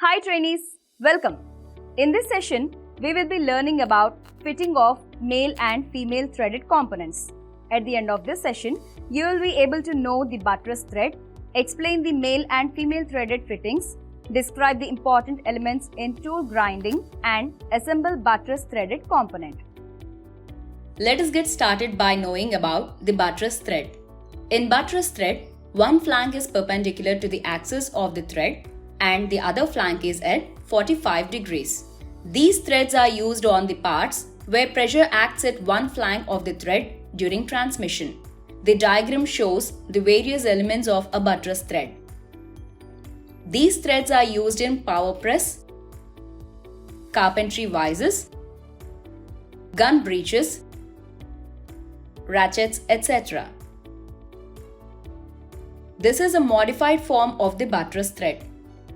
Hi trainees, welcome. In this session, we will be learning about fitting of male and female threaded components. At the end of this session, you will be able to know the buttress thread, explain the male and female threaded fittings, describe the important elements in tool grinding and assemble buttress threaded component. Let us get started by knowing about the buttress thread. In buttress thread, one flank is perpendicular to the axis of the thread and the other flank is at 45 degrees. These threads are used on the parts where pressure acts at one flank of the thread during transmission. The diagram shows the various elements of a buttress thread. These threads are used in power press, carpentry vices, gun breeches, ratchets, etc. This is a modified form of the buttress thread.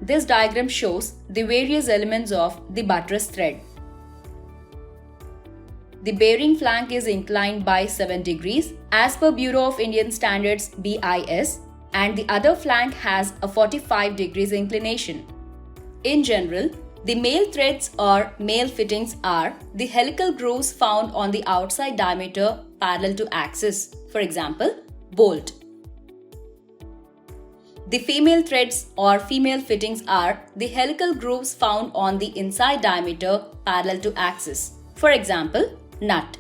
This diagram shows the various elements of the buttress thread. The bearing flank is inclined by 7 degrees as per Bureau of Indian Standards BIS, and the other flank has a 45 degrees inclination. In general, the male threads or male fittings are the helical grooves found on the outside diameter parallel to axis, for example, bolt. The female threads or female fittings are the helical grooves found on the inside diameter parallel to axis, for example, nut.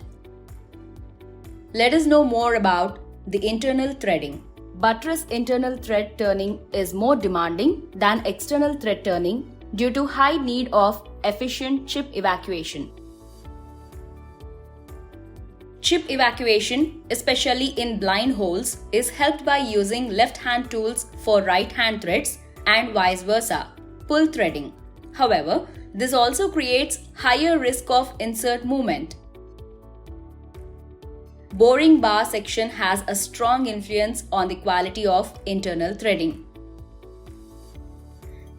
Let us know more about the internal threading. Buttress internal thread turning is more demanding than external thread turning due to high need of efficient chip evacuation. Chip evacuation, especially in blind holes, is helped by using left-hand tools for right-hand threads and vice versa, pull threading. However, this also creates higher risk of insert movement. Boring bar section has a strong influence on the quality of internal threading.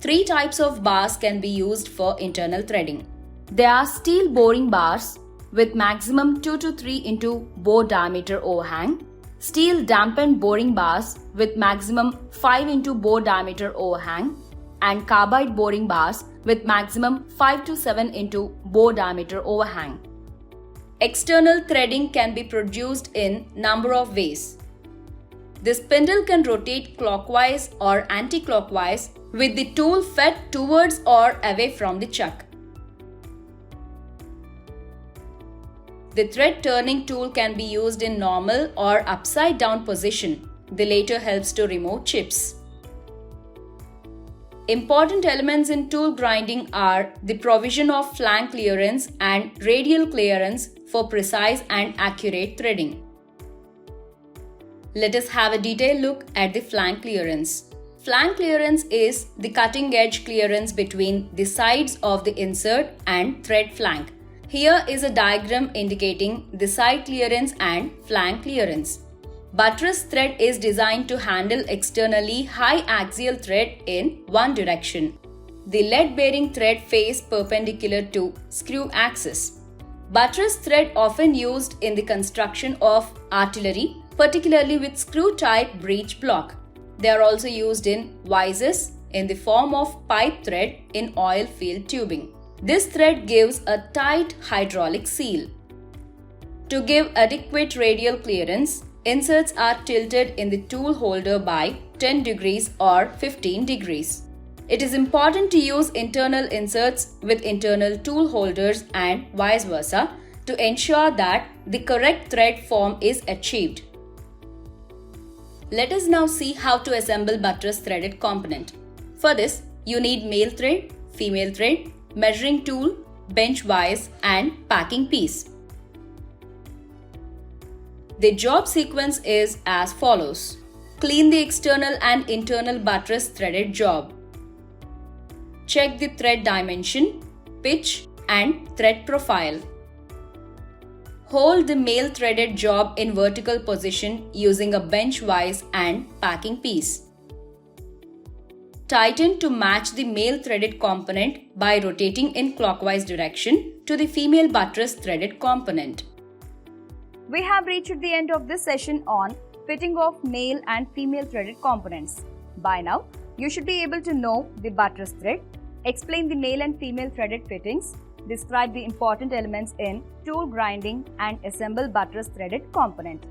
3 types of bars can be used for internal threading. There are steel boring bars with maximum 2 to 3 into bore diameter overhang, steel dampened boring bars with maximum 5 into bore diameter overhang, and carbide boring bars with maximum 5 to 7 into bore diameter overhang. External threading can be produced in number of ways. The spindle can rotate clockwise or anti-clockwise with the tool fed towards or away from the chuck. The thread turning tool can be used in normal or upside down position. The latter helps to remove chips. Important elements in tool grinding are the provision of flank clearance and radial clearance for precise and accurate threading. Let us have a detailed look at the flank clearance. Flank clearance is the cutting edge clearance between the sides of the insert and thread flank. Here is a diagram indicating the side clearance and flank clearance. Buttress thread is designed to handle externally high axial thread in one direction. The lead bearing thread face perpendicular to screw axis. Buttress thread often used in the construction of artillery, particularly with screw type breech block. They are also used in vices in the form of pipe thread in oil field tubing. This thread gives a tight hydraulic seal. To give adequate radial clearance, inserts are tilted in the tool holder by 10 degrees or 15 degrees. It is important to use internal inserts with internal tool holders and vice versa to ensure that the correct thread form is achieved. Let us now see how to assemble buttress threaded component. For this, you need male thread, female thread, measuring tool, bench vise and packing piece. The job sequence is as follows. Clean the external and internal buttress threaded job. Check the thread dimension, pitch and thread profile. Hold the male threaded job in vertical position using a bench vise and packing piece. Tighten to match the male threaded component by rotating in clockwise direction to the female buttress threaded component. We have reached the end of this session on fitting of male and female threaded components. By now, you should be able to know the buttress thread, Explain the male and female threaded fittings. Describe the important elements in tool grinding and assemble buttress threaded component.